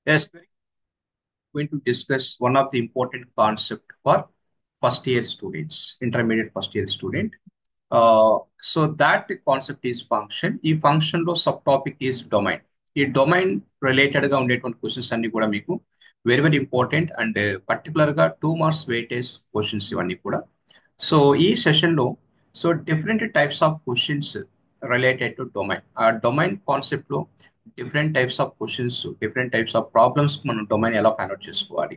Yes, we're going to discuss one of the important concept for first year students, intermediate first year student. So that concept is function. ఈ function లో sub topic is domain. ఈ domain related గా ఉండేటువంటి questions అన్ని కూడా మీకు very very important and particular గా 2 marks weightage questions ఇవన్నీ కూడా. సో ఈ సెషన్ లో different types of questions related to domain. ఆ డొమైన్ కాన్సెప్ట్ లో different types of questions, different types of problems మనం డొమైన్ ఎలా ఫైండ్ అవుట్ చేసుకోవాలి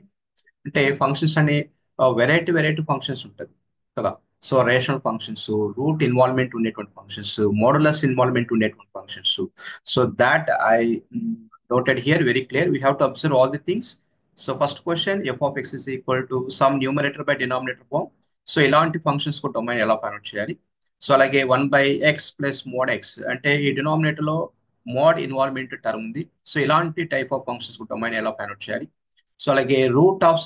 అంటే ఫంక్షన్స్ అనే వెరైటీ వెరైటీ ఫంక్షన్స్ ఉంటుంది కదా. So rational functions, root involvement ఉండేటువంటి ఫంక్షన్స్, మోడలస్ ఇన్వాల్వ్మెంట్ ఉండేటువంటి functions. So that I noted here very clear. We have to observe all the things. So first question, f of x is equal to some numerator by denominator form. So ఇలాంటి functions కు domain ఎలా find out చేయాలి. So అలాగే 1/x plus mod X అంటే ఈ denominator లో mode involvement term ఉంది. So ఇలాంటి టైప్ ఆఫ్ ఫంక్షన్స్ కు డొమైన్ ఎలా ఫైండ్ అవుట్ చేయాలి. సో అలాగే root of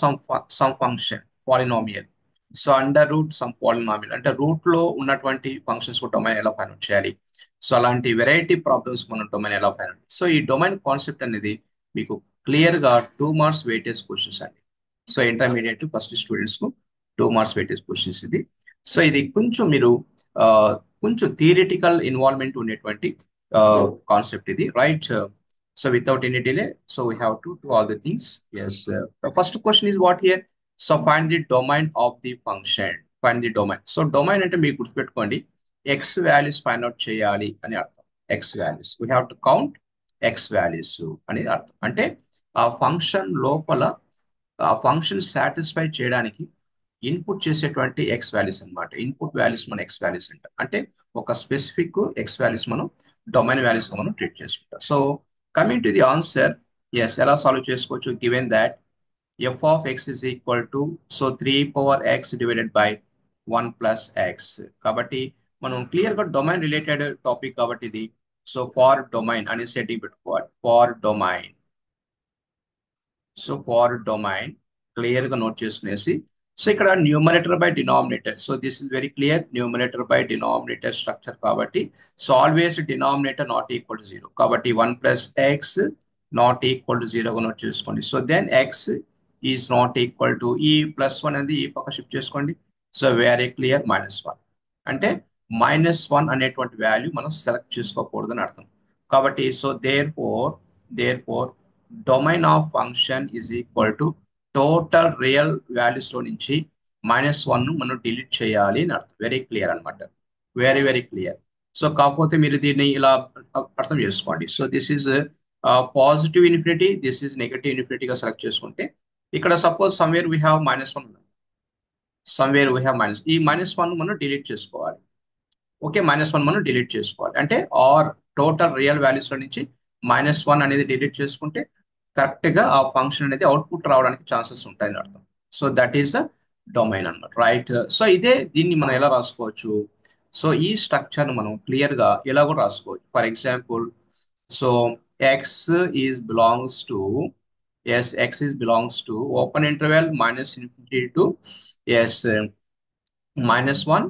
sum function polynomial. So under root some polynomial అంటే రూట్ లో ఉన్నటువంటి ఫంక్షన్స్ డొమైన్ ఎలా ఫైండ్ అవుట్ చేయాలి. సో అలాంటి వెరైటీ ప్రాబ్లమ్స్ మనం డొమైన్ ఎలా ఫైండ్ అవుట్. సో ఈ డొమైన్ కాన్సెప్ట్ అనేది మీకు క్లియర్ గా 2 మార్క్స్ వెయిటేజ్ క్వశ్చన్స్ అండి. సో ఇంటర్మీడియట్ ఫస్ట్ స్టూడెంట్స్ కు 2 మార్క్స్ వెయిటేజ్ క్వశ్చన్స్ ఇది. సో ఇది కొంచెం మీరు ఆ, కొంచెం థియరిటికల్ ఇన్వాల్వ్మెంట్ ఉండేటువంటి కాన్సెప్ట్ ఇది, right. So without any delay, so we have to do all the things. Yes. The first question is what here? So find the domain of the function. Find the domain. So domain అంటే మీకు గుర్తుపెట్టుకోండి, x values find out చేయాలి అని అర్థం. x values. We have to count x values అనేది అర్థం. అంటే ఆ ఫంక్షన్ లోపల ఆ ఫంక్షన్ సాటిస్ఫై చేయడానికి ఇన్పుట్ చేసేటువంటి ఎక్స్ వాల్యూస్ అన్నమాట. ఇన్పుట్ వాల్యూస్ మనం ఎక్స్ వాల్యూస్ అంటాం. అంటే ఒక స్పెసిఫిక్ ఎక్స్ వాల్యూస్ మనం డొమైన్ వాల్యూస్ మనం ట్రీట్ చేసుకుంటాం. So coming to the answer, yes ఎలా సాల్వ్ చేసుకోవచ్చు given that f of x is equal to 3 power x divided by 1 plus x. కాబట్టి మనం క్లియర్ గా డొమైన్ రిలేటెడ్ టాపిక్ కాబట్టి ఇది. సో ఫార్ డొమైన్ అని సెట్టింగ్ పెట్టుకోవాలి. For domain. So for domain clear గా నోట్ చేసుకునేసి, సో ఇక్కడ numerator by denominator. So this is very clear, numerator by denominator structure కాబట్టి. So always denominator not equal to 0 కాబట్టి 1 plus x not equal to 0 note చేసుకోండి. So then x is not equal to ఈ +1 అనేది ఈ పక్క shift చేసుకోండి. So very clear -1 అంటే -1 అనేటువంటి వాల్యూ మనం సెలెక్ట్ చేసుకోకూడదని అర్థం. కాబట్టి so therefore domain of function is equal to total real values లో నుంచి -1 మనం డిలీట్ చేయాలి అని అర్థం. వెరీ క్లియర్ అనమాట, వెరీ వెరీ క్లియర్. సో కాకపోతే మీరు దీన్ని ఇలా అర్థం చేసుకోండి. So this is positive infinity, this is negative ఇన్ఫినిటీగా సెలెక్ట్ చేసుకుంటే ఇక్కడ suppose somewhere we have -1, somewhere we have minus, ఈ -1 మనం డిలీట్ చేసుకోవాలి. ఓకే, -1 మనం డిలీట్ చేసుకోవాలి అంటే ఆర్ టోటల్ రియల్ వాల్యూస్ లో నుంచి -1 అనేది డిలీట్ చేసుకుంటే కరెక్ట్ గా ఆ ఫంక్షన్ అనేది అవుట్పుట్ రావడానికి ఛాన్సెస్ ఉంటాయని అర్థం. So that is the domain అన్నమాట, రైట్. సో ఇదే దీన్ని మనం ఎలా రాసుకోవచ్చు. సో ఈ స్ట్రక్చర్ మనం క్లియర్ గా ఎలా కూడా రాసుకోవచ్చు. For example, so x is belongs to, s x is belongs to open interval -∞ to s -1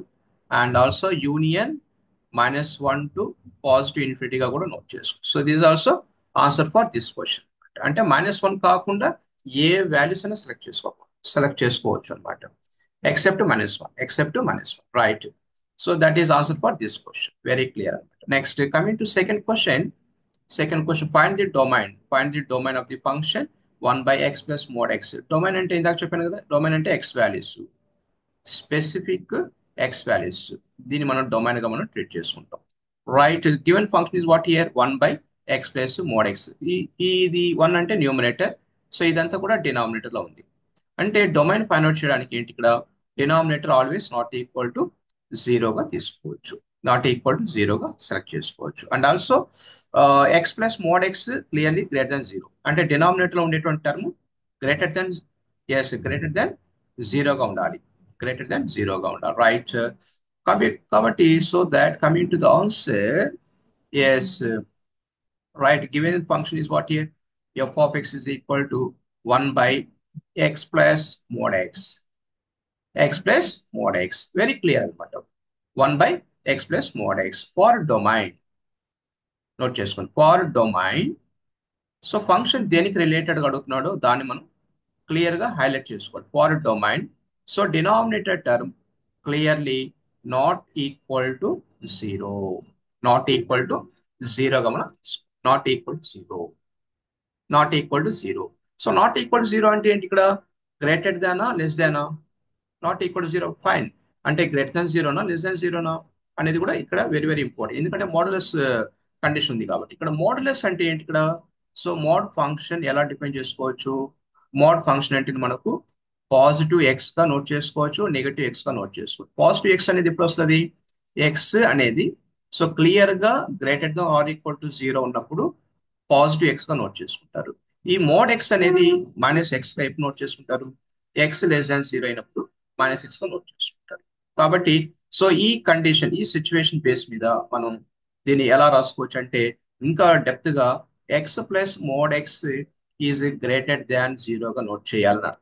and also union -1 to positive ఇన్ఫినిటీగా కూడా నోట్ చేసుకో. So this also answer for this question. అంటే -1 కాకుండా ఏ వాల్యూస్ అయినా సెలెక్ట్ చేసుకోవచ్చు అనమాట, except -1 right. So that is answer for this question, very clear అనమాట. Next coming to second question find the domain of the function 1/x plus mod X. Domain అంటే ఇందాక చెప్పాను కదా, డొమైన్ అంటే x values, specific x values, దీన్ని మనం domain గా మనం ట్రీట్ చేసుకుంటాం, right. Given function is what here 1/x plus mod X. ఇది 1 అంటే న్యూమరేటర్, సో ఇదంతా కూడా డినామినేటర్ లో ఉంది. అంటే డొమైన్ ఫైండ్ అవుట్ చేయడానికి ఏంటి, ఇక్కడ denominator always not equal to 0గా తీసుకోవచ్చు, నాట్ ఈక్వల్ టు 0గా సెలెక్ట్ చేసుకోవచ్చు. And also x plus mod x clearly greater than 0 అంటే డినామినేటర్ లో ఉండేటువంటి term greater than, is greater than 0గా ఉండాలి, గ్రేటర్ దెన్ 0గా ఉండాలి, రైట్. కాబట్టి so that coming to the answer, yes right. Given function is what here, f of x is equal to 1/x plus mod x. Very clear అనమాట, 1/x plus mod x. For domain, note చేసుకోండి, for domain so function దేనికి related అడుగుతున్నాడో దాన్ని మనం clear గా highlight చేసుకోవాలి for domain. So denominator term clearly not equal to zero, not equal to జీరోగా మనం not equal to zero, not equal to zero. So not equal to zero అంటే ఏంటి ఇక్కడ? గ్రేటర్ దానా లెస్ దానా? Not equal to zero, fine. అంటే greater than జీరోనా less than జీరోనా అనేది కూడా ఇక్కడ వెరీ వెరీ ఇంపార్టెంట్, ఎందుకంటే మోడలస్ కండిషన్ ఉంది కాబట్టి. ఇక్కడ మోడలస్ అంటే ఏంటి ఇక్కడ? సో మోడ్ ఫంక్షన్ ఎలా డిఫైన్ చేసుకోవచ్చు? మోడ్ ఫంక్షన్ అంటే మనకు పాజిటివ్ ఎక్స్ గా నోట్ చేసుకోవచ్చు, నెగటివ్ ఎక్స్ గా నోట్ చేసుకోవచ్చు. పాజిటివ్ ఎక్స్ అనేది ఎప్పుడు వస్తుంది? ఎక్స్ అనేది సో క్లియర్ గా greater than or equal to zero ఉన్నప్పుడు పాజిటివ్ ఎక్స్ గా నోట్ చేసుకుంటారు. ఈ మోడ్ ఎక్స్ అనేది మైనస్ ఎక్స్ గా ఎప్పుడు నోట్ చేసుకుంటారు? ఎక్స్ లెస్ దాన్ జీరో అయినప్పుడు మైనస్ ఎక్స్ గా నోట్ చేసుకుంటారు. కాబట్టి సో ఈ కండిషన్, ఈ సిచ్యువేషన్ బేస్ మీద మనం దీన్ని ఎలా రాసుకోవచ్చు అంటే ఇంకా డెప్త్ గా x plus mod x is greater than జీరోగా నోట్ చేయాలన్నారు.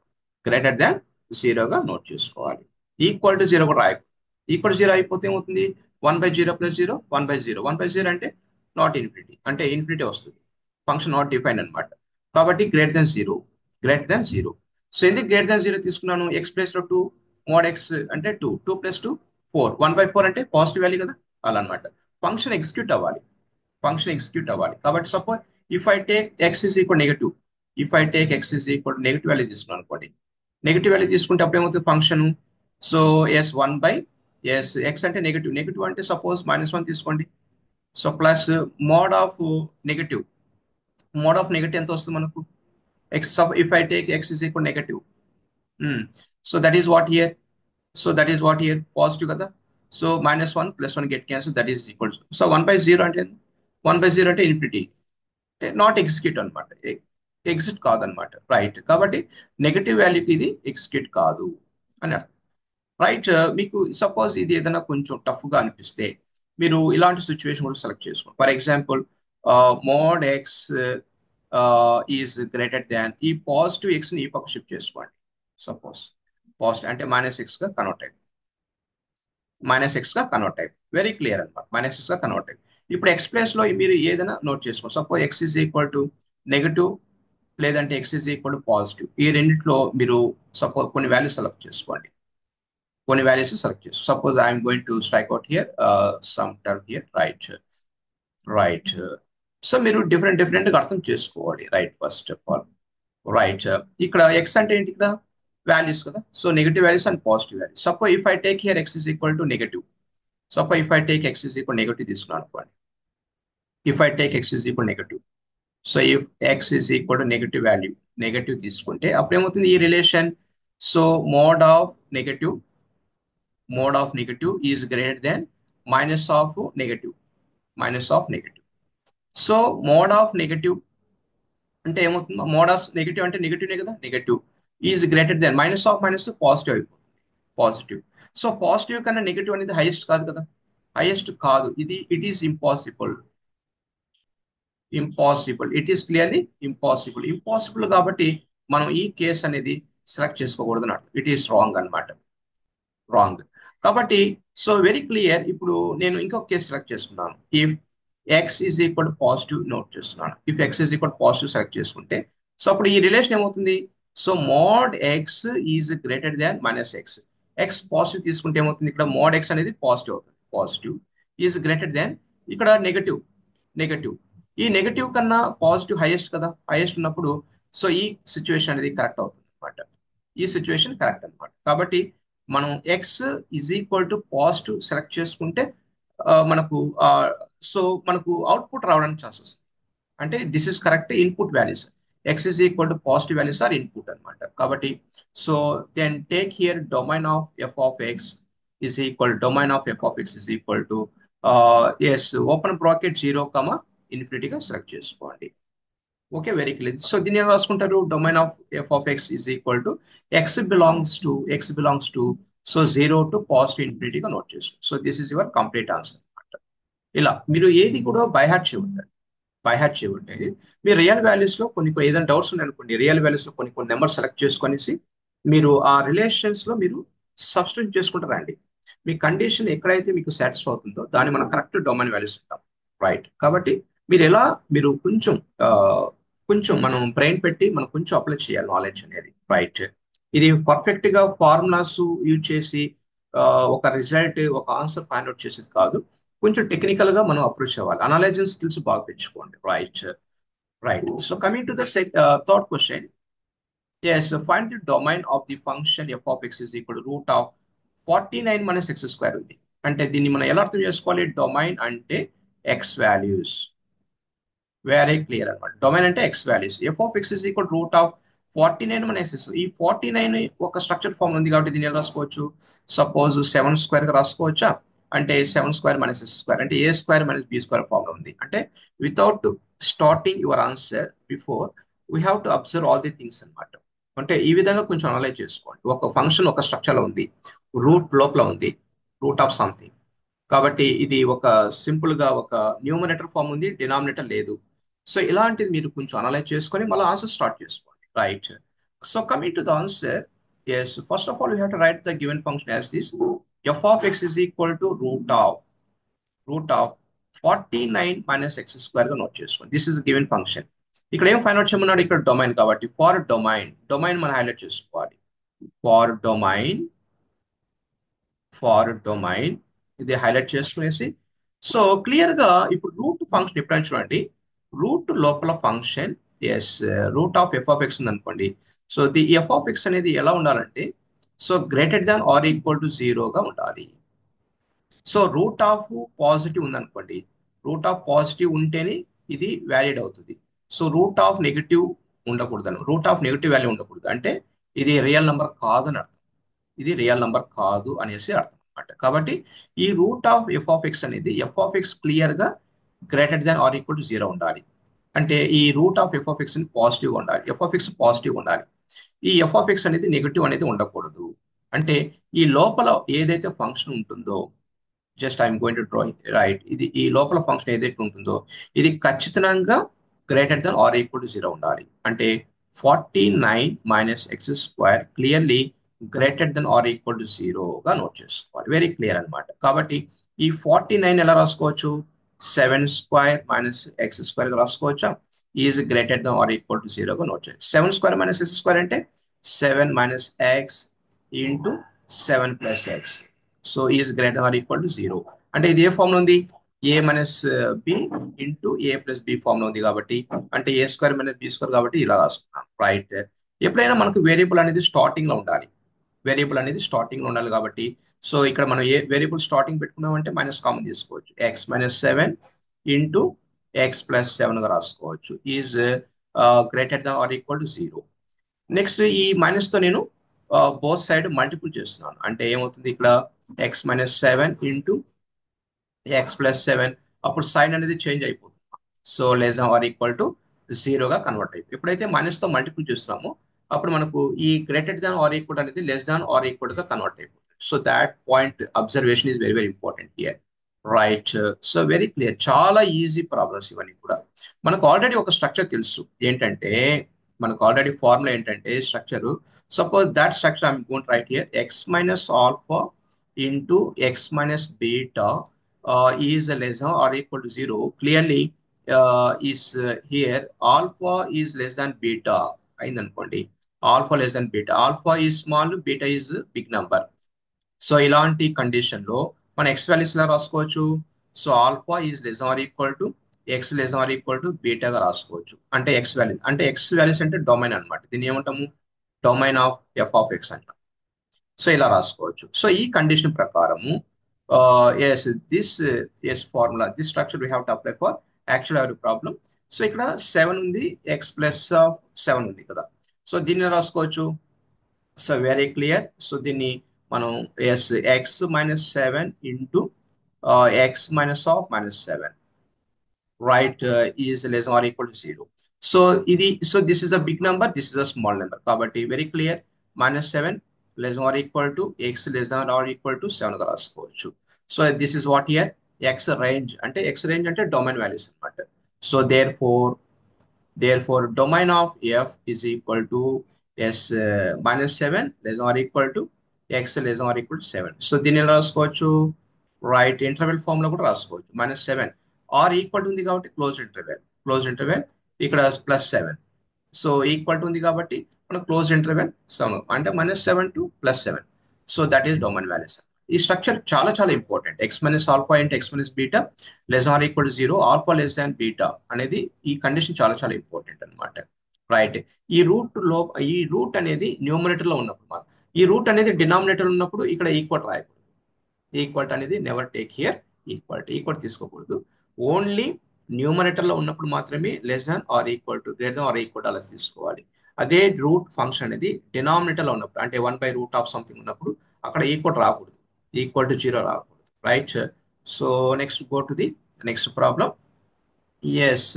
గ్రేటర్ దాన్ జీరోగా నోట్ చేసుకోవాలి. ఈక్వల్ టు జీరో కూడా రాయకూడదు. ఈక్వల్ టు జీరో అయిపోతే ఏమవుతుంది? 1/0 ప్లస్ జీరో 1/0, 1/0 అంటే నాట్ ఇన్ఫినిటీ, అంటే ఇన్ఫినిటీ వస్తుంది. ఫంక్షన్ నాట్ డిఫైన్ అనమాట. కాబట్టి greater than zero, greater than zero. So ఎందుకు గ్రేటర్ దాన్ జీరో తీసుకున్నాను? ఎక్స్ ప్లేస్ లో టూ, మోడ్ ఎక్స్ అంటే టూ, టూ ప్లస్ టూ 4, 1/4 అంటే పాజిటివ్ వాల్యూ కదా, అలా అనమాట. ఫంక్షన్ ఎగ్జిక్యూట్ అవ్వాలి, ఫంక్షన్ ఎగ్జిక్యూట్ అవ్వాలి. కాబట్టి suppose if I take x is equal negative, if I take x is equal negative value తీసుకున్నాను అనుకోండి. నెగటివ్ వాల్యూ తీసుకుంటే అప్పుడు ఏమవుతుంది ఫంక్షన్? సో ఎస్ 1/ఎస్ ఎక్స్ అంటే నెగటివ్, నెగటివ్ అంటే సపోజ్ -1 తీసుకోండి. So plus mod of negative, mod of negative ఎంత వస్తుంది మనకు? X, if I take x is equal negative, so that is what here, so that is what here positive కదా. So -1 +1 get cancel, that is equal. So 1/0 అంటే 1/0 అంటే infinity, అంటే not execute అనమాట, exit కాదనమాట, right. కాబట్టి negative వాల్యూకి ఇది execute కాదు అని అర్థం, రైట్. మీకు సపోజ్ ఇది ఏదైనా కొంచెం టఫ్ గా అనిపిస్తే మీరు ఇలాంటి సిచ్యువేషన్ కూడా సెలెక్ట్ చేసుకోండి. For example mod x is greater than, ఈ పాజిటివ్ ఎక్స్ ని ఈ పక్క షిఫ్ట్ చేసుకోండి. సపోజ్ పాజిటివ్ అంటే -x గా కన్వర్ట్ అయ్యింది, -x గా కన్వర్ట్ అయ్యింది, వెరీ క్లియర్ అనమాట, -x గా కన్వర్ట్ అయ్యింది. ఇప్పుడు ఎక్స్ ప్లేస్ లో మీరు ఏదైనా నోట్ చేసుకోండి. Suppose x is equal to negative, లేదంటే x is equal to positive. ఈ రెండిట్లో మీరు సపోజ్ కొన్ని వాల్యూస్ సెలెక్ట్ చేసుకోండి, కొన్ని వాల్యూస్ సెలెక్ట్ చేసుకో. Suppose I'm going to strike out here some term here, right, right. So మీరు డిఫరెంట్ డిఫరెంట్ గా అర్థం చేసుకోవాలి, right. First of all right, ఇక్కడ ఎక్స్ అంటే ఏంటి? ఇక్కడ వాల్యూస్ కదా. So negative values and positive values. Suppose if I take here X is equal to negative, suppose if I take x is equal negative తీసుకున్నాను అనుకోండి. If I take x is equal negative, so if x is equal to negative value, negative తీసుకుంటే అప్పుడు ఏమవుతుంది ఈ relation? So mod of negative, mode of negative is greater than minus of negative, minus of negative. So mod of negative అంటే ఏమవుతుంది? Mode of negative అంటే నెగటివ్నే కదా, negative is greater than minus of minus positive అయిపోతుంది, positive. So positive కన్నా negative అనేది highest కాదు కదా, highest కాదు ఇది, it is impossible, impossible, it is clearly impossible, impossible. కాబట్టి మనం ఈ కేస్ అనేది సెలెక్ట్ చేసుకోకూడదు అన్నట్టు, ఇట్ ఈస్ రాంగ్ అన్నమాట, రాంగ్. కాబట్టి సో వెరీ క్లియర్. ఇప్పుడు నేను ఇంకొక కేసు సెలెక్ట్ చేసుకున్నాను. If x is equal positive note చేస్తున్నాను. If x is equal positive select చేసుకుంటే సో అప్పుడు ఈ రిలేషన్ ఏమవుతుంది? So mod x is greater than -x. X positive తీసుకుంటే ఏమవుతుంది? ఇక్కడ మోడ్ ఎక్స్ అనేది పాజిటివ్ అవుతుంది, పాజిటివ్ ఈజ్ గ్రేటర్ దాన్, ఇక్కడ నెగటివ్, నెగటివ్. ఈ నెగటివ్ కన్నా పాజిటివ్ హైయెస్ట్ కదా, హైయెస్ట్ ఉన్నప్పుడు సో ఈ సిచ్యువేషన్ అనేది కరెక్ట్ అవుతుంది అనమాట, ఈ సిచ్యువేషన్ కరెక్ట్ అనమాట. కాబట్టి మనం x is equal to positive select చేసుకుంటే మనకు సో మనకు అవుట్పుట్ రావడానికి ఛాన్సెస్, అంటే this is correct input values. X is equal to positive values are input అనమాట. కాబట్టి so then take here domain of f of x is equal, domain of f of x is equal to as open bracket 0, ఇన్ఫినిటీగా select చేసుకోండి. Okay, very clear. So దీన్ని ఏం రాసుకుంటారు? Domain of f of x is equal to x belongs to so 0 to positive ఇన్ఫినిటీగా note చేసుకోండి. So this is your complete answer అనమాట. ఇలా మీరు ఏది కూడా బైహార్ట్ చేయవద్దండి, బైహార్ట్ చేయవద్దండి. మీరు రియల్ వాల్యూస్ లో కొన్ని కొన్ని ఏదైనా డౌట్స్ ఉన్నాయి అనుకోండి, రియల్ వాల్యూస్ లో కొన్ని కొన్ని నెంబర్ సెలెక్ట్ చేసుకొనేసి మీరు ఆ రిలేషన్స్ లో మీరు సబ్స్టిట్యూట్ చేసుకుంటారండి. మీ కండిషన్ ఎక్కడైతే మీకు సాటిస్ఫై అవుతుందో దాన్ని మనం కరెక్ట్ డొమైన్ వాల్యూస్ అంటాం, రైట్. కాబట్టి మీరు ఎలా, మీరు కొంచెం కొంచెం మనం బ్రెయిన్ పెట్టి మనం కొంచెం అప్లై చేయాలి నాలెడ్జ్ అనేది, రైట్. ఇది పర్ఫెక్ట్ గా ఫార్ములాస్ యూజ్ చేసి ఆ, ఒక రిజల్ట్ ఒక ఆన్సర్ ఫైండ్ అవుట్ చేసేది కాదు. కొంచెం టెక్నికల్ గా మనం అప్రోచ్ అవ్వాలి, అనలైజింగ్ స్కిల్స్ బాగా పెంచుకోండి, right. Right. So coming to the third question. Yes, so find the domain of the function f of x is equal to root of 49 minus x square ఉంది. అంటే దీన్ని మనం ఎలా అర్థం చేసుకోవాలి? డొమైన్ అంటే ఎక్స్ వాల్యూస్. వెరీ క్లియర్ అనమాట. Domain అంటే x values. F of x is equal route of 49 మన ఎక్స్. ఈ 49 ఒక స్ట్రక్చర్ ఫామ్ ఉంది కాబట్టి దీన్ని ఎలా రాసుకోవచ్చు? సపోజ్ 7 స్క్వేర్ గా రాసుకోవచ్చా? అంటే 7 స్క్వేర్ మైనస్ ఎక్స్ స్క్వేర్ అంటే a square minus b square form ఉంది. అంటే without starting your answer before we have to observe all the things అనమాట. అంటే ఈ విధంగా కొంచెం అనలైజ్ చేసుకోండి. ఒక ఫంక్షన్ ఒక స్ట్రక్చర్ లో ఉంది, రూట్ లోపల ఉంది, రూట్ ఆఫ్ సంథింగ్. కాబట్టి ఇది ఒక సింపుల్ గా ఒక న్యూమరేటర్ ఫామ్ ఉంది, డినామినేటర్ లేదు. సో ఇలాంటిది మీరు కొంచెం అనలైజ్ చేసుకొని మళ్ళీ ఆన్సర్ స్టార్ట్ చేసుకోండి, right. So coming to the answer, yes first of all you have to write the given function as this. F of x is equal to root of 49 minus x square గా note చేసుకోండి. This is given function. ఇక్కడ ఏం find out చేయమన్నాడు? ఇక్కడ domain కాబట్టి for domain మనం highlight చేసుకోవాలి. For domain domain ఇది హైలైట్ చేసుకునేసి, సో క్లియర్ గా ఇప్పుడు రూట్ ఫంక్షన్ ఎప్పుడైనా చూడండి, రూట్ లోపల function, yes root of f of x ఉంది అనుకోండి. So the f of x అనేది ఎలా ఉండాలంటే, so greater than or equal to జీరోగా ఉండాలి. సో రూట్ ఆఫ్ పాజిటివ్ ఉందనుకోండి, రూట్ ఆఫ్ పాజిటివ్ ఉంటేనే ఇది వ్యాలిడ్ అవుతుంది. సో రూట్ ఆఫ్ నెగిటివ్ ఉండకూడదు, రూట్ ఆఫ్ నెగిటివ్ వాల్యూ ఉండకూడదు అంటే ఇది రియల్ నెంబర్ కాదని అర్థం. ఇది రియల్ నంబర్ కాదు అనేసి అర్థం అనమాట. కాబట్టి ఈ root of f of x అనేది ఎఫ్ ఆఫ్ ఎక్స్ క్లియర్ గా greater than or equal to zero ఉండాలి. అంటే ఈ root of f of x positive ఉండాలి, ఎఫ్ ఆఫ్ ఎక్స్ పాజిటివ్ ఉండాలి. ఈ ఎఫ్ ఆఫ్ ఎక్స్ అనేది నెగిటివ్ అనేది ఉండకూడదు. అంటే ఈ లోపల ఏదైతే ఫంక్షన్ ఉంటుందో, just I'm going to draw right, ఇది ఈ లోపల ఫంక్షన్ ఏదైతే ఉంటుందో ఇది ఖచ్చితంగా greater than or equal to zero ఉండాలి. అంటే 49 minus x square clearly greater than or equal to జీరోగా నోట్ చేసుకోవాలి. వెరీ క్లియర్ అనమాట. కాబట్టి ఈ 49 ఎలా రాసుకోవచ్చు? 7 స్క్వేర్ మైనస్ ఎక్స్ స్క్వేర్ గా రాసుకోవచ్చా? Is greater than or equal to జీరోగా నోట్ చేయాలి. 7 స్క్వేర్ మైనస్ ఎక్స్ స్క్వేర్ అంటే 7 minus x into 7 plus x. So is greater or equal to zero. అంటే ఇది ఏ ఫామ్ లో ఉంది? A minus b into a plus b form లో ఉంది కాబట్టి, అంటే a square minus b square కాబట్టి ఇలా రాసుకున్నాం, రైట్. ఎప్పుడైనా మనకు వేరియబుల్ అనేది స్టార్టింగ్ లో ఉండాలి, వేరియబుల్ అనేది స్టార్టింగ్ లో ఉండాలి కాబట్టి, సో ఇక్కడ మనం ఏ వేరియబుల్ స్టార్టింగ్ పెట్టుకున్నామంటే మైనస్ కామన్ తీసుకోవచ్చు, x minus 7 into x plus 7 గా రాసుకోవచ్చు. Is greater than or equal to zero. Next ఈ మైనస్ తో నేను బోత్ సైడ్ మల్టిపుల్ చేస్తున్నాను. అంటే ఏమవుతుంది ఇక్కడ? X minus 7 into x plus 7. అప్పుడు సైన్ అనేది చేంజ్ అయిపోతుంది. So less than or equal to జీరోగా కన్వర్ట్ అయిపోయి, ఎప్పుడైతే మైనస్ తో మల్టిపుల్ చేస్తున్నామో అప్పుడు మనకు ఈ గ్రేటర్ దాన్ ఆర్ ఈక్వల్ అనేది లెస్ దాన్ ఆర్ ఈక్వల్ గా కన్వర్ట్ అయిపోతుంది. So that point observation is very very important here, right. So very clear, చాలా ఈజీ ప్రాబ్లమ్స్ ఇవన్నీ కూడా. మనకు ఆల్రెడీ ఒక స్ట్రక్చర్ తెలుసు ఏంటంటే, మనకు ఆల్రెడీ ఫార్ములా ఏంటంటే structure, suppose that structure I'm going to right here X minus alpha into x minus beta is less than or equal to zero. Clearly is here alpha is less than beta అయిందనుకోండి. Alpha less than beta, alpha is small, beta is big number. So ఇలాంటి condition లో మన x values ఎలా రాసుకోవచ్చు? So alpha is less or equal to x less or equal to బీటాగా రాసుకోవచ్చు. అంటే x value అంటే ఎక్స్ వాల్యూస్ అంటే డొమైన్ అనమాట. దీన్ని ఏమంటాము? Domain of f of x అంటాం. సో ఇలా రాసుకోవచ్చు. సో ఈ కండిషన్ ప్రకారము yes this is formula this structure we have to apply for actual our problem. So ఇక్కడ 7 ఉంది, ఎక్స్ ప్లస్ 7 ఉంది కదా. సో దీన్ని రాసుకోవచ్చు. So very clear. సో దీన్ని మనం as x minus 7 into x minus of minus 7 right is less or equal to zero. So ఇది so this is a big number, this is a small number కాబట్టి very clear, minus 7 less or equal to x less than or equal to 7 గా రాసుకోవచ్చు. So this is what here x range అంటే domain values అన్నమాట. So therefore domain of f is equal to s minus 7 less or equal to x less or equal to 7. So దీన్ని ఎలా రాసుకోవచ్చు? Right interval form లో కూడా రాసుకోవచ్చు. -7 are equal ఉంది కాబట్టి క్లోజ్ ఇంటర్వెల్ ఇక్కడ +7. సో ఈక్వల్ టు ఉంది కాబట్టి మన క్లోజ్ ఇంటర్వెల్ సమ్ అంటే -7 to +7. So that is domain values. ఈ స్ట్రక్చర్ చాలా చాలా important. X minus alpha into x minus beta less or equal to 0, alpha less than beta అనేది ఈ కండిషన్ చాలా చాలా ఇంపార్టెంట్ అనమాట. రైట్. ఈ రూట్ అనేది న్యూమరేటర్ లో ఉన్నప్పుడు ఈ రూట్ అనేది డినామినేటర్ ఉన్నప్పుడు ఇక్కడ ఈక్వల్ రాయకూడదు. ఈక్వల్ అనేది నెవర్ టేక్ హియర్. ఈక్వల్ తీసుకోకూడదు. ఓన్లీ న్యూమరేటర్ లో ఉన్నప్పుడు మాత్రమే less than or equal to, greater than or equal to అలా తీసుకోవాలి. అదే రూట్ ఫంక్షన్ అనేది డినామినేటర్ లో ఉన్నప్పుడు అంటే 1/√ ఆఫ్ సంథింగ్ ఉన్నప్పుడు అక్కడ ఈక్వల్ రాకూడదు, ఈక్వల్ టు 0 రాకూడదు. Right. So next go to the next problem. Yes,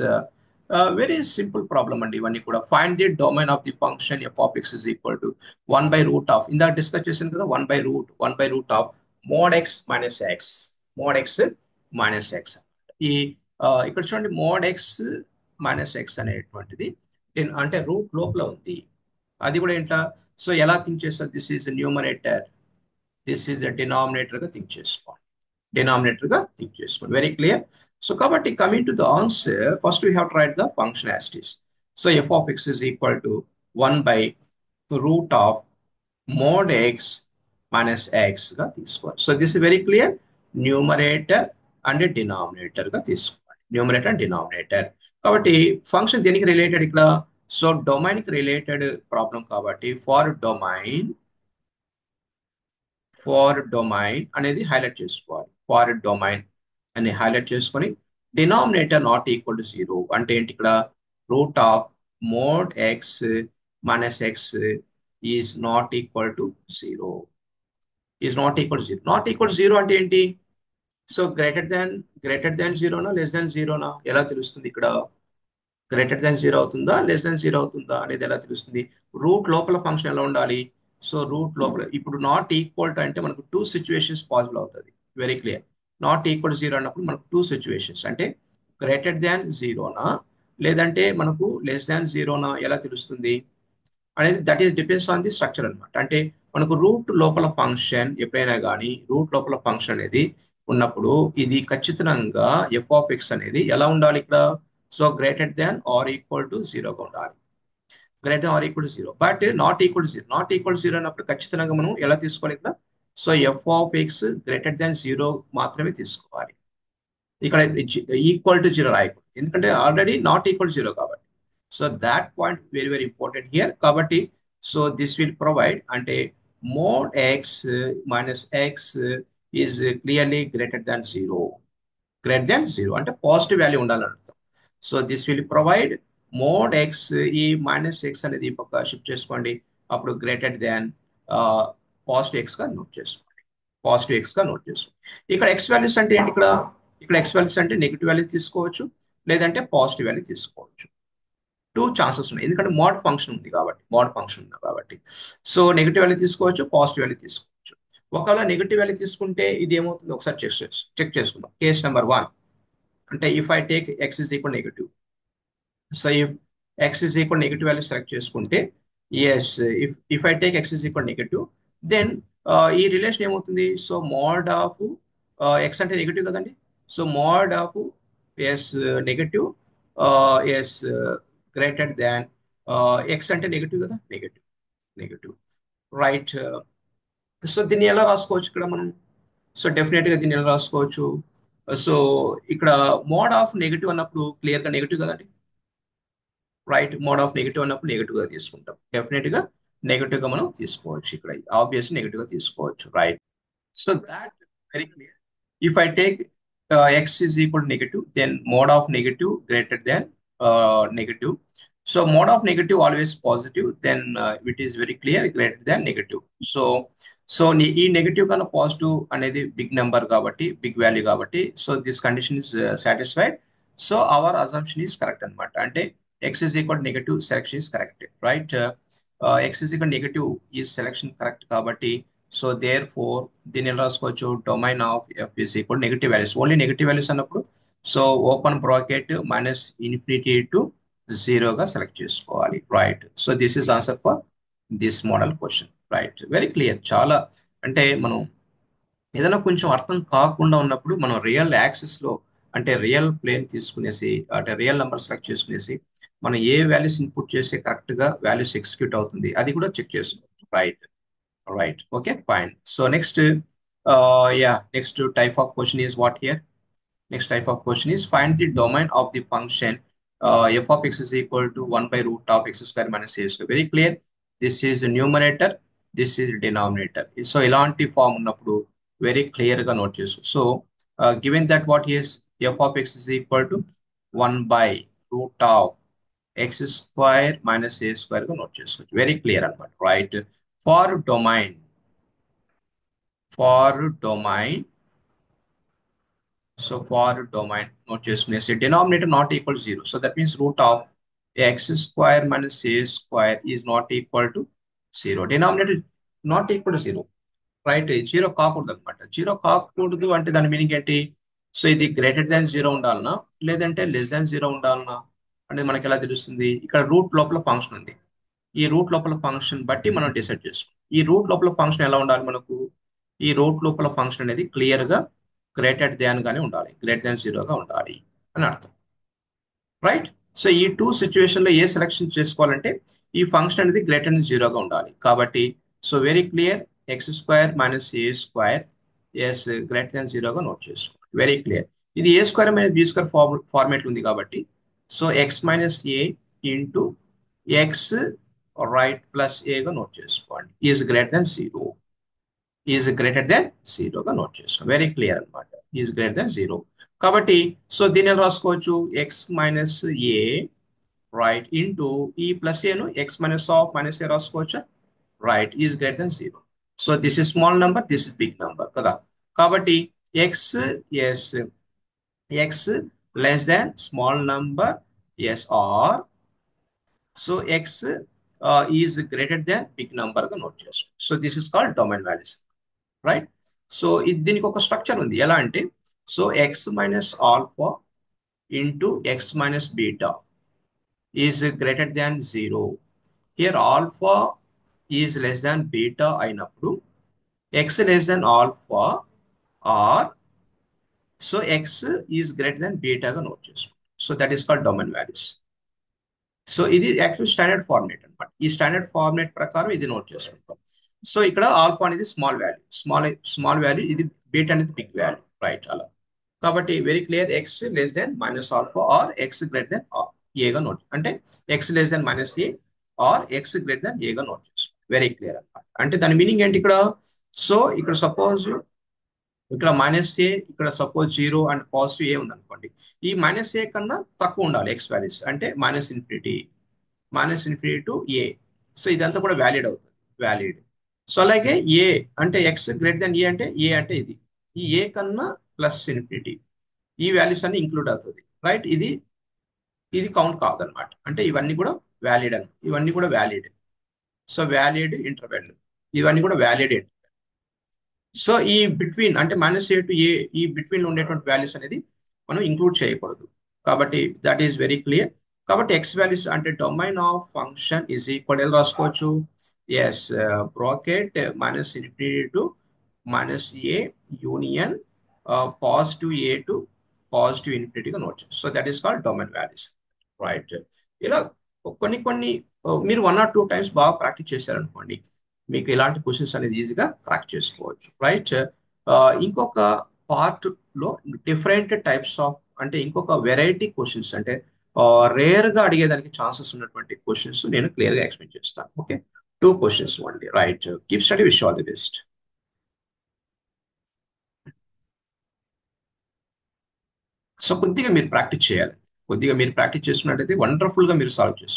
very simple problem అండి ఇవన్నీ కూడా. Find the domain of the function f of x is equal to 1/√ of, ఇందాక డిస్కస్ చేసాను కదా, 1/√ of mod x minus x, mod x minus x. ఈ ఇక్కడ చూడండి, mode x minus X అనేటువంటిది అంటే రూట్ లోపల ఉంది. అది కూడా ఏంటా, సో ఎలా థింక్ చేస్తారు, this is numerator, this is denominator గా థింక్ చేసుకోండి, డినామినేటర్ గా థింక్ చేసుకోండి. Very clear. సో కాబట్టి coming to the answer, first we have to write the function as it is. So f of x is equal to 1/√ of mod x minus X గా తీసుకోవాలి. So this is very clear. Numerator and denominator గా తీసుకోవాలి, numerator and denominator. కాబట్టి function దేనికి related ఇక్కడ, so domain కి related problem కాబట్టి for domain అనేది హైలైట్ చేసుకోవాలి. ఫార్ డొమైన్ అని హైలైట్ చేసుకొని డినామినేటర్ నాట్ ఈక్వల్ టు 0 అంటే ఏంటి, ఇక్కడ root of mod x minus x is not equal to 0, is not equal to 0. Not equal to 0 అంటే ఏంటి, సో గ్రేటర్ దాన్ జీరోనా లెస్ దాన్ జీరోనా ఎలా తెలుస్తుంది ఇక్కడ, గ్రేటర్ దాన్ 0 అవుతుందా లెస్ దాన్ 0 అవుతుందా అనేది ఎలా తెలుస్తుంది, రూట్ లోపల ఫంక్షన్ ఎలా ఉండాలి, సో రూట్ లోపల ఇప్పుడు నాట్ ఈక్వల్ టు అంటే మనకు 2 సిచ్యువేషన్స్ పాసిబుల్ అవుతుంది. Very clear. Not equal to 0 అన్నప్పుడు మనకు 2 సిచ్యువేషన్స్ అంటే గ్రేటర్ దాన్ జీరోనా లేదంటే మనకు లెస్ దాన్ జీరోనా ఎలా తెలుస్తుంది అనేది, that is depends on the structure అనమాట. అంటే మనకు రూట్ లోపల ఫంక్షన్ ఎప్పుడైనా కానీ రూట్ లోపల ఫంక్షన్ అనేది ఉన్నప్పుడు ఇది ఖచ్చితంగా ఎఫ్ ఆఫ్ ఎక్స్ అనేది ఎలా ఉండాలి ఇక్కడ, so greater than or equal to 0గా ఉండాలి, greater than or equal to 0. But not equal to 0, not equal to 0 అన్నప్పుడు ఖచ్చితంగా మనం ఎలా తీసుకోవాలి ఇక్కడ, so f of x greater than 0 మాత్రమే తీసుకోవాలి. ఇక్కడ ఈక్వల్ టు 0 రాయకూడదు, ఎందుకంటే ఆల్రెడీ నాట్ ఈక్వల్ టు 0 కాబట్టి. So that point very very important here. కాబట్టి సో దిస్ విల్ ప్రొవైడ్ అంటే mode x minus x is clearly greater than 0, greater than 0 అంటే positive value ఉండాలని అర్థం. So this will provide mode X, ఈ minus X అనేది ఈ పక్క shift చేసుకోండి, అప్పుడు గ్రేటర్ దాన్ పాజిటివ్ ఎక్స్ గా నోట్ చేసుకోండి, పాజిటివ్ ఎక్స్ గా నోట్ చేసుకోండి. ఇక్కడ ఎక్స్ వాల్యూస్ అంటే ఏంటి, ఇక్కడ ఎక్స్ వాల్యూస్ అంటే నెగిటివ్ వాల్యూ తీసుకోవచ్చు లేదంటే పాజిటివ్ వాల్యూ తీసుకోవచ్చు. 2 ఛాన్సెస్ ఉన్నాయి, ఎందుకంటే మోడ్ ఫంక్షన్ ఉంది కాబట్టి. సో నెగిటివ్ వాల్యూ తీసుకోవచ్చు, పాజిటివ్ వాల్యూ తీసుకోవచ్చు. ఒకవేళ నెగిటివ్ వాల్యూ తీసుకుంటే ఇది ఏమవుతుంది ఒకసారి చెక్ చేసుకుందాం. కేస్ నెంబర్ 1 అంటే if I take x is equal negative, so if x is equal negative value select చేసుకుంటే, yes, if I take x is equal negative, then ఈ రిలేషన్ ఏమవుతుంది, సో మోడ్ ఆఫ్ ఎక్స్ అంటే negative కదండి, so mod of is negative is greater than x అంటే negative కదా, negative. Right. So దీన్ని ఎలా రాసుకోవచ్చు ఇక్కడ మనం, సో డెఫినెట్ గా దీన్ని ఎలా రాసుకోవచ్చు, సో ఇక్కడ మోడ్ ఆఫ్ నెగిటివ్ అన్నప్పుడు క్లియర్ గా నెగిటివ్ కదండి. రైట్. మోడ్ ఆఫ్ నెగిటివ్ అన్నప్పుడు నెగిటివ్ గా తీసుకుంటాం, డెఫినెట్ గా నెగిటివ్ గా మనం తీసుకోవచ్చు, ఇక్కడ ఆబ్వియస్ నెగిటివ్ గా తీసుకోవచ్చు. Right. So that very clear. If I take x is equal to negative, then mode of negative greater than negative. So mode of negative always positive, then it is very clear greater than negative. ఈ negative కన్నా positive అనేది big number కాబట్టి, big value కాబట్టి, so this condition is satisfied. So our assumption is correct అనమాట. అంటే x is equal negative selection is correct. Right. X is equal negative ఈ selection correct కాబట్టి, so therefore దీన్ని ఎలా రాసుకోవచ్చు, domain of f is equal negative values, only negative values అన్నప్పుడు so open bracket -ఇన్ఫినిటీ to 0గా select చేసుకోవాలి. Right. So this is answer for this model question. Right. Very clear. చాలా అంటే మనం ఏదైనా కొంచెం అర్థం కాకుండా ఉన్నప్పుడు మనం రియల్ యాక్సిస్ లో అంటే రియల్ ప్లేన్ తీసుకునేసి అంటే రియల్ నెంబర్ సెలెక్ట్ చేసుకునేసి మనం ఏ వాల్యూస్ ఇన్పుట్ చేస్తే కరెక్ట్ గా వాల్యూస్ ఎగ్జిక్యూట్ అవుతుంది అది కూడా చెక్ చేసుకోవచ్చు. Right. Right. Okay, fine. So next, next type of question is what here. Next type of question is find the domain of the function f of x is equal to 1 by root of x square minus a square. Very clear. This is numerator. This is denominator. So ఇలాంటి form ఉన్నప్పుడు very clear గా note చేసుకో. So given that what is f of x is equal to 1 by root of x square minus a square గా note చేసుకోవచ్చు. Very clear అన్నమాట. Right. For domain, for domain, so for domain, note చేసుకునే say denominator not equal to 0. So that means root of x square minus a square is not equal to 0. Denominator not equal to 0. Right. Zero కాకూడదు అనమాట. Zero కాకూడదు అంటే దాని meaning ఏంటి? So ఇది greater than zero ఉండాలనా లేదంటే less than zero ఉండాలనా అనేది మనకి ఎలా తెలుస్తుంది? ఇక్కడ రూట్ లోపల ఫంక్షన్ ఉంది. ఈ రూట్ లోపల ఫంక్షన్ బట్టి మనం డిసైడ్ చేసుకోం. ఈ రూట్ లోపల ఫంక్షన్ ఎలా ఉండాలి మనకు? ఈ రూట్ లోపల ఫంక్షన్ అనేది క్లియర్ గా గ్రేటర్ దాన్ గానే ఉండాలి, గ్రేటర్ దాన్ జీరోగా ఉండాలి అని అర్థం. రైట్. సో ఈ టూ సిచ్యువేషన్ లో ఏ సెలెక్షన్ చేసుకోవాలంటే ఈ ఫంక్షన్ అనేది గ్రేటర్ దాన్ జీరోగా ఉండాలి. కాబట్టి so very clear, x square minus a square is greater than జీరోగా నోట్ చేసుకోవాలి. Very clear. ఇది a square minus b square format ఉంది కాబట్టి so x minus a into x right plus ఏగా నోట్ చేసుకోండి. Is greater than zero, is greater than జీరోగా note చేసుకోండి. Very clear అనమాట. Is greater than zero. కాబట్టి so దీన్ని ఎలా రాసుకోవచ్చు? X minus a right into ఈ ప్లస్ ఏను X minus of minus a రాసుకోవచ్చా? Right. Is greater than zero. So this is small number, this is big number కదా. కాబట్టి x is x less than small number is or so x is greater than big number గా note చేసుకోండి. So this is called domain values. Right. సో ఇది దీనికి ఒక structure ఉంది. ఎలా అంటే so x minus alpha into x minus beta is greater than zero. Here alpha is less than beta అయినప్పుడు x less than alpha or so x is greater than బీటాగా నోట్ చేసుకోండి. So that is called domain values. సో ఇది actual standard format అనమాట. ఈ standard format ప్రకారం ఇది నోట్ చేసుకుంటాం. సో ఇక్కడ ఆల్ఫా అనేది స్మాల్ వాల్యూ, స్మాల్ వాల్యూ, ఇది బీటా అనేది బిగ్ వాల్యూ. రైట్. అలా కాబట్టి very clear, x less than minus alpha or x greater than ఏగా నోట్, అంటే x less than minus a or x greater than ఏగా note చేసుకోండి. Very clear అనమాట. అంటే దాని మీనింగ్ ఏంటి ఇక్కడ? సో ఇక్కడ సపోజ్ ఇక్కడ మైనస్ ఏ, ఇక్కడ సపోజ్ జీరో అండ్ పాజిటివ్ ఏ ఉంది అనుకోండి. ఈ మైనస్ ఏ కన్నా తక్కువ ఉండాలి ఎక్స్ వాల్యూస్, అంటే minus infinity to A. So ఇదంతా కూడా వ్యాలిడ్ అవుతుంది, వ్యాలిడ్. సో అలాగే ఏ అంటే ఎక్స్ గ్రేటర్ దెన్ ఏ అంటే ఏ అంటే ఇది, ఈ ఏ కన్నా ప్లస్ ఇన్ఫినిటీ, ఈ వాల్యూస్ అన్ని ఇంక్లూడ్ అవుతుంది. రైట్. ఇది ఇది కౌంట్ కాదనమాట. అంటే ఇవన్నీ కూడా వ్యాలిడ్ అని, ఇవన్నీ కూడా వ్యాలిడ్. సో వ్యాలిడ్ ఇంటర్వెల్, ఇవన్నీ కూడా వ్యాలిడ్. సో ఈ బిట్వీన్ అంటే మైనస్ ఏ టు ఏ, ఈ బిట్వీన్ ఉండేటువంటి వాల్యూస్ అనేది మనం ఇంక్లూడ్ చేయకూడదు. కాబట్టి దట్ ఈస్ వెరీ క్లియర్. కాబట్టి ఎక్స్ వాల్యూస్ అంటే domain of function is equal ఎలా రాసుకోవచ్చు? Yes, bracket minus infinity to minus a union positive a to positive ఇన్ఫినిటీగా నోట్ చేయొచ్చు. So that is called domain values. Right. ఇలా కొన్ని కొన్ని మీరు 1 or 2 టైమ్స్ బాగా ప్రాక్టీస్ చేశారనుకోండి, మీకు ఇలాంటి క్వశ్చన్స్ అనేది ఈజీగా క్రాక్ చేసుకోవచ్చు. రైట్. ఇంకొక పార్ట్ లో డిఫరెంట్ టైప్స్ ఆఫ్ అంటే ఇంకొక వెరైటీ క్వశ్చన్స్ అంటే రేర్ గా అడిగేదానికి ఛాన్సెస్ ఉన్నటువంటి క్వశ్చన్స్ నేను క్లియర్ గా ఎక్స్ప్లెయిన్ చేస్తాను. Okay, 2 questions only. Right. Keep study, wish all the best. So కొద్దిగా మీరు ప్రాక్టీస్ చేయాలి. కొద్దిగా మీరు ప్రాక్టీస్ చేస్తున్నట్టయితే వండర్ఫుల్ గా మీరు సాల్వ్ చేసుకోవచ్చు.